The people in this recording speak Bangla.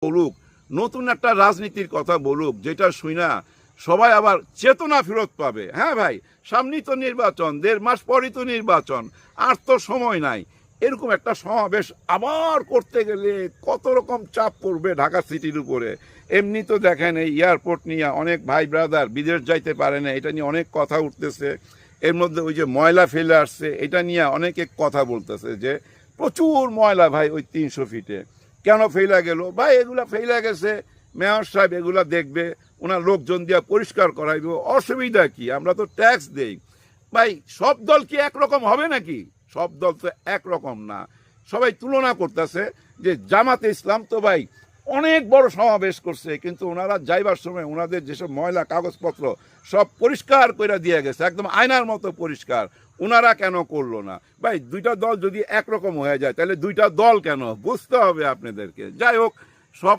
বলুক, নতুন একটা রাজনীতির কথা বলুক, যেটা শুই না সবাই আবার চেতনা ফেরত পাবে। হ্যাঁ ভাই, সামনেই তো নির্বাচন, 1.5 মাস পরই তো নির্বাচন, আর তো সময় নাই। এরকম একটা সমাবেশ আবার করতে গেলে কত রকম চাপ পড়বে ঢাকা সিটির উপরে। এমনি তো দেখেন এই এয়ারপোর্ট নিয়ে অনেক ভাই ব্রাদার বিদেশ যাইতে পারে না, এটা নিয়ে অনেক কথা উঠতেছে। এর মধ্যে ওই যে ময়লা ফেলে আসছে, এটা নিয়ে অনেকে কথা বলতেছে যে প্রচুর ময়লা ভাই ওই 300 ফিটে কেন ফেলা গেল। ভাই এগুলা ফেলা গেছে, মেয়র সাহেব এগুলা দেখবে, ওনার লোকজন দিয়ে পরিষ্কার করাইব, অসুবিধা কি? আমরা তো ট্যাক্স দেই। ভাই সব দল কি একরকম হবে নাকি? সব দল তো একরকম না। সবাই তুলনা করতেছে যে জামাতে ইসলাম তো ভাই অনেক বড় সমাবেশ করছে, কিন্তু ওনারা যাইবার সময় ওনাদের যেসব ময়লা কাগজপত্র সব পরিষ্কার করে দিয়ে গেছে, একদম আয়নার মতো পরিষ্কার। ওনারা কেন করলো না? ভাই দুইটা দল যদি একরকম হয়ে যায় তাহলে দুইটা দল কেন? বুঝতে হবে আপনাদেরকে। যাই হোক,